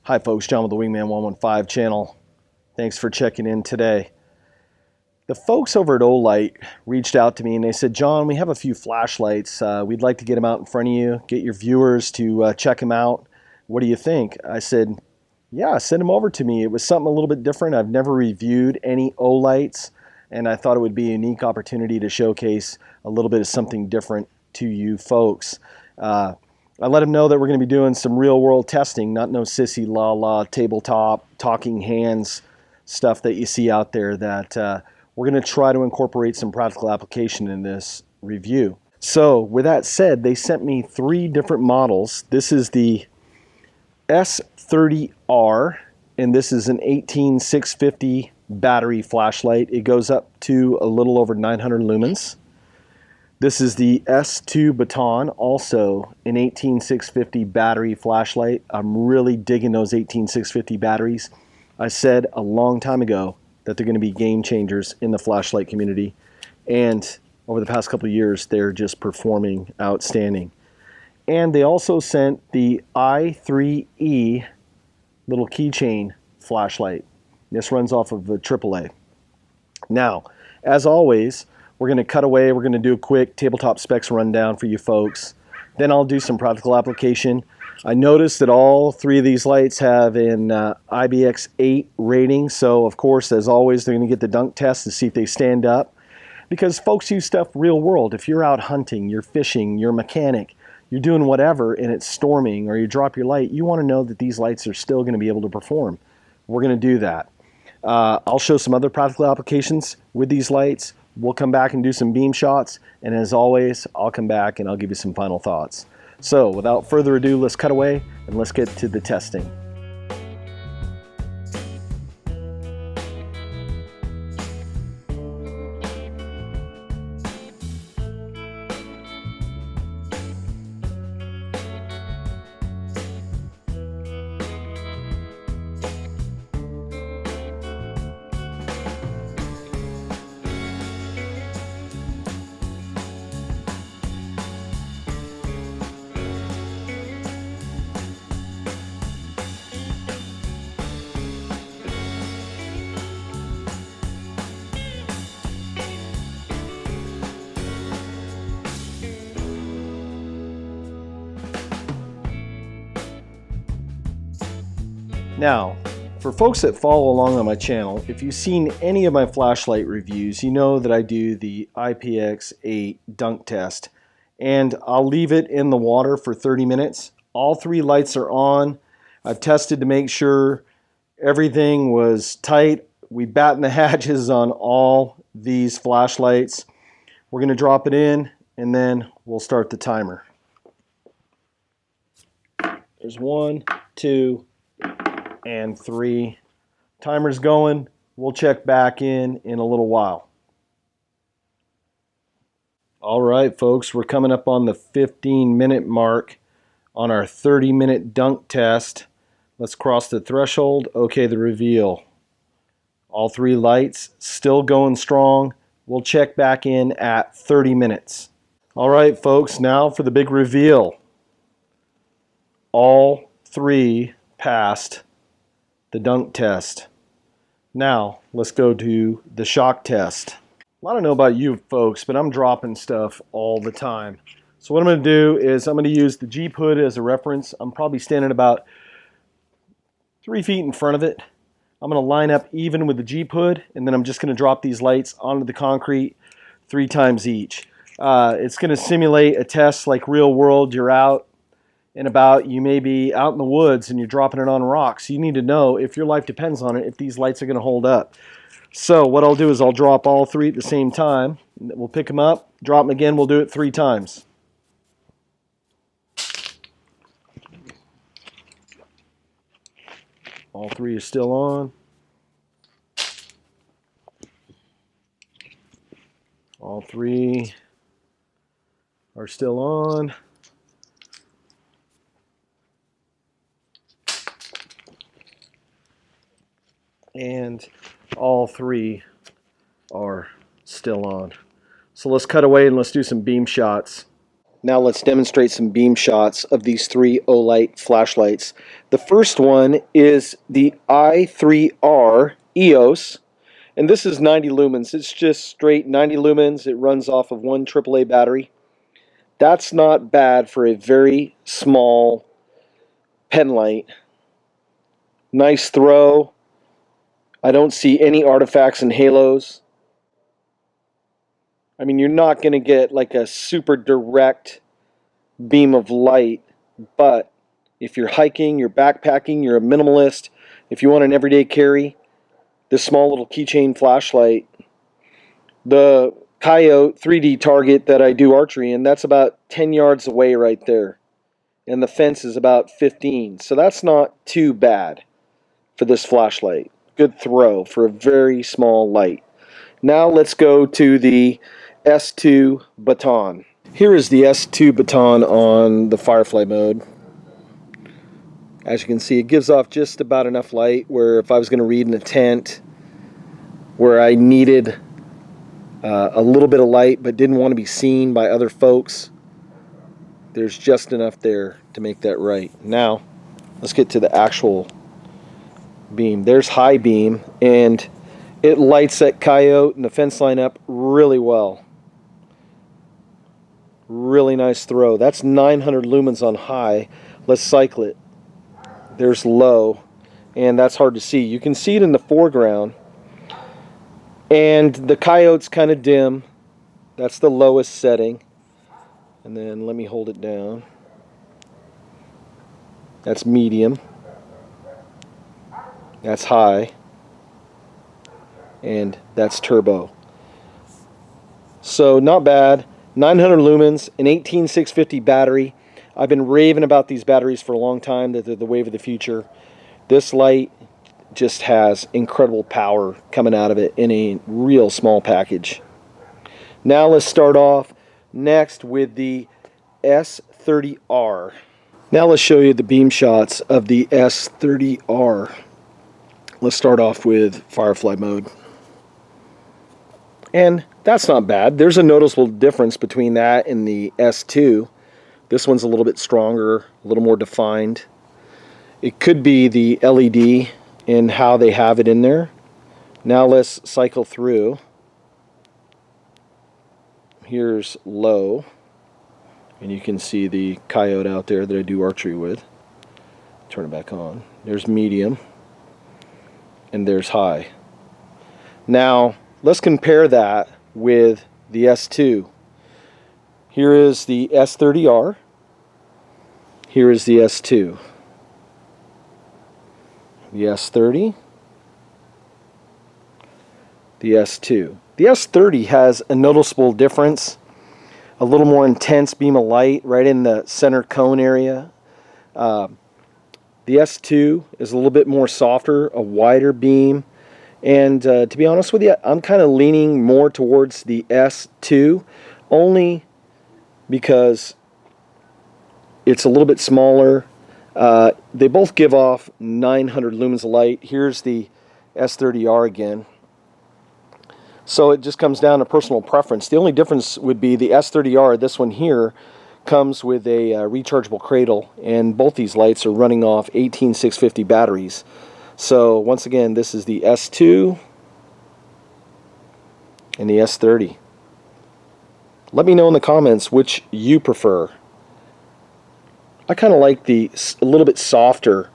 Hi folks, John with the Wingman 115 channel. Thanks for checking in today. The folks over at OLIGHT reached out to me and they said, John, we have a few flashlights. We'd like to get them out in front of you, get your viewers to check them out. What do you think? I said, yeah, send them over to me. It was something a little bit different. I've never reviewed any OLIGHTs, and I thought it would be a unique opportunity to showcase a little bit of something different to you folks. I let them know that we're going to be doing some real world testing, not no sissy la tabletop talking hands stuff that you see out there, that we're going to try to incorporate some practical application in this review. So with that said, they sent me 3 different models. This is the S30R, and this is an 18650 battery flashlight. It goes up to a little over 900 lumens. This is the S2 Baton, also an 18650 battery flashlight. I'm really digging those 18650 batteries. I said a long time ago that they're going to be game changers in the flashlight community, and over the past couple of years they're just performing outstanding. And they also sent the I3E little keychain flashlight. This runs off of a AAA. Now, as always, we're going to cut away. We're going to do a quick tabletop specs rundown for you folks. Then I'll do some practical application. I noticed that all 3 of these lights have an IBX8 rating. So, of course, as always, they're going to get the dunk test to see if they stand up. Because folks use stuff real world. If you're out hunting, you're fishing, you're a mechanic, you're doing whatever, and it's storming, or you drop your light, you want to know that these lights are still going to be able to perform. We're going to do that. I'll show some other practical applications with these lights. We'll come back and do some beam shots, and as always, I'll come back and I'll give you some final thoughts. So without further ado, let's cut away and let's get to the testing. Now, for folks that follow along on my channel, if you've seen any of my flashlight reviews, you know that I do the IPX8 dunk test, and I'll leave it in the water for 30 minutes. All 3 lights are on. I've tested to make sure everything was tight. We batten the hatches on all these flashlights. We're going to drop it in, and then we'll start the timer. There's 1, 2, and 3. Timer's going. We'll check back in a little while. All right, folks, we're coming up on the 15-minute mark on our 30-minute dunk test. Let's cross the threshold. Okay, the reveal. All 3 lights still going strong. We'll check back in at 30 minutes. All right, folks, now for the big reveal. All 3 passed the dunk test. Now let's go to the shock test. I don't know about you folks, but I'm dropping stuff all the time. So what I'm going to do is I'm going to use the Jeep hood as a reference. I'm probably standing about 3 feet in front of it. I'm going to line up even with the Jeep hood, and then I'm just going to drop these lights onto the concrete 3 times each. It's going to simulate a test like real world. You're out and about, you may be out in the woods and you're dropping it on rocks. You need to know, if your life depends on it, if these lights are going to hold up. So what I'll do is I'll drop all 3 at the same time. We'll pick them up, drop them again, we'll do it 3 times. All 3 are still on. All 3 are still on. And all 3 are still on. So let's cut away and let's do some beam shots. Now let's demonstrate some beam shots of these three OLIGHT flashlights. The first one is the I3R EOS, and this is 90 lumens. It's just straight 90 lumens. It runs off of one AAA battery. That's not bad for a very small pen light. Nice throw. I don't see any artifacts and halos. I mean, you're not going to get like a super direct beam of light, but if you're hiking, you're backpacking, you're a minimalist, if you want an everyday carry, this small little keychain flashlight, the Coyote 3D target that I do archery in, that's about 10 yards away right there, and the fence is about 15, so that's not too bad for this flashlight. Good throw for a very small light. Now let's go to the S2 Baton. Here is the S2 Baton on the Firefly mode. As you can see, it gives off just about enough light where if I was going to read in a tent where I needed a little bit of light but didn't want to be seen by other folks, there's just enough there to make that right. Now let's get to the actual beam. There's high beam, and it lights that coyote and the fence line up really well. Really nice throw. That's 900 lumens on high. Let's cycle it. There's low, and that's hard to see. You can see it in the foreground, and the coyote's kind of dim. That's the lowest setting. And then let me hold it down. That's medium. That's high. And that's turbo. So not bad. 900 lumens, an 18650 battery. I've been raving about these batteries for a long time, that they're the wave of the future. This light just has incredible power coming out of it in a real small package. Now let's start off next with the S30R. Now let's show you the beam shots of the S30R. Let's start off with Firefly mode. And that's not bad. There's a noticeable difference between that and the S2. This one's a little bit stronger, a little more defined. It could be the LED and how they have it in there. Now let's cycle through. Here's low, and you can see the coyote out there that I do archery with. Turn it back on. There's medium, and there's high. Now let's compare that with the S2. Here is the S30R. Here is the S2. The S30. The S2. The S30 has a noticeable difference. A little more intense beam of light right in the center cone area. The S2 is a little bit more softer, a wider beam. And to be honest with you, I'm kind of leaning more towards the S2, only because it's a little bit smaller. They both give off 900 lumens of light. Here's the S30R again. So it just comes down to personal preference. The only difference would be the S30R, this one here, comes with a rechargeable cradle, and both these lights are running off 18650 batteries. So once again, this is the S2 and the S30. Let me know in the comments which you prefer. I kind of like the a little bit softer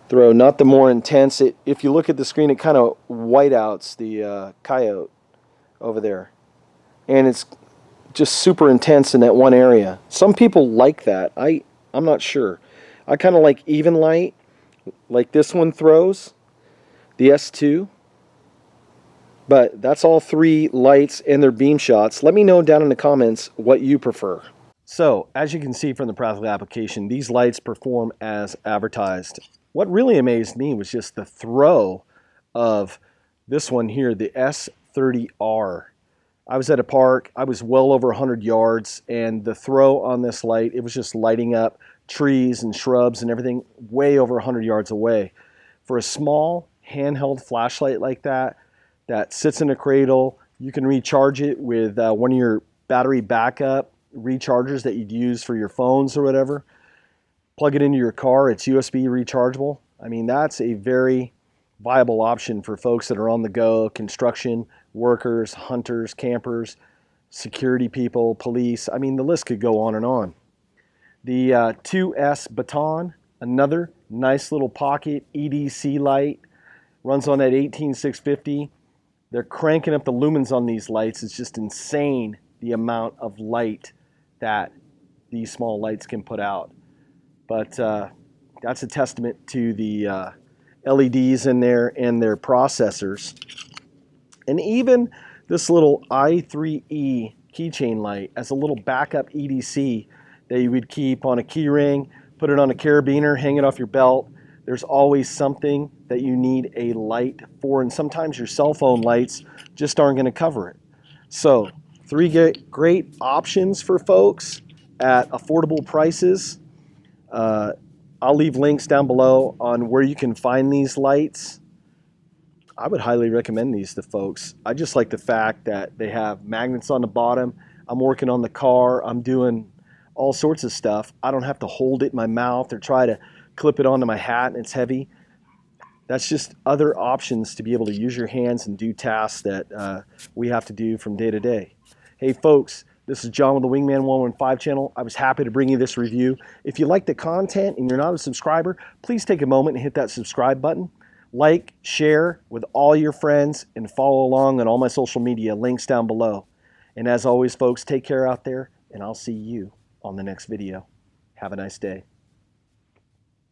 throw, not the more intense. If you look at the screen, it kind of whiteouts the coyote over there. And it's just super intense in that one area. Some people like that. I'm not sure. I kind of like even light, like this one throws, the S2. But that's all three lights and their beam shots. Let me know down in the comments what you prefer. So, as you can see from the practical application, these lights perform as advertised. What really amazed me was just the throw of this one here, the S30R. I was at a park, I was well over 100 yards, and the throw on this light, it was just lighting up trees and shrubs and everything way over 100 yards away. For a small handheld flashlight like that, that sits in a cradle, you can recharge it with one of your battery backup rechargers that you'd use for your phones or whatever. Plug it into your car, it's USB rechargeable. I mean, that's a very viable option for folks that are on the go, construction workers, hunters, campers, security people, police. I mean, the list could go on and on. The 2S Baton, another nice little pocket EDC light, runs on that 18650. They're cranking up the lumens on these lights. It's just insane the amount of light that these small lights can put out. But that's a testament to the LEDs in there and their processors. And even this little I3E keychain light as a little backup EDC that you would keep on a key ring, put it on a carabiner, hang it off your belt. There's always something that you need a light for, and sometimes your cell phone lights just aren't going to cover it. So 3 great options for folks at affordable prices. I'll leave links down below on where you can find these lights. I would highly recommend these to folks. I just like the fact that they have magnets on the bottom. I'm working on the car. I'm doing all sorts of stuff. I don't have to hold it in my mouth or try to clip it onto my hat and it's heavy. That's just other options to be able to use your hands and do tasks that we have to do from day to day. Hey folks, this is John with the Wingman 115 channel. I was happy to bring you this review. If you like the content and you're not a subscriber, please take a moment and hit that subscribe button. Like, share with all your friends, and follow along on all my social media, links down below. And as always, folks, take care out there, and I'll see you on the next video. Have a nice day.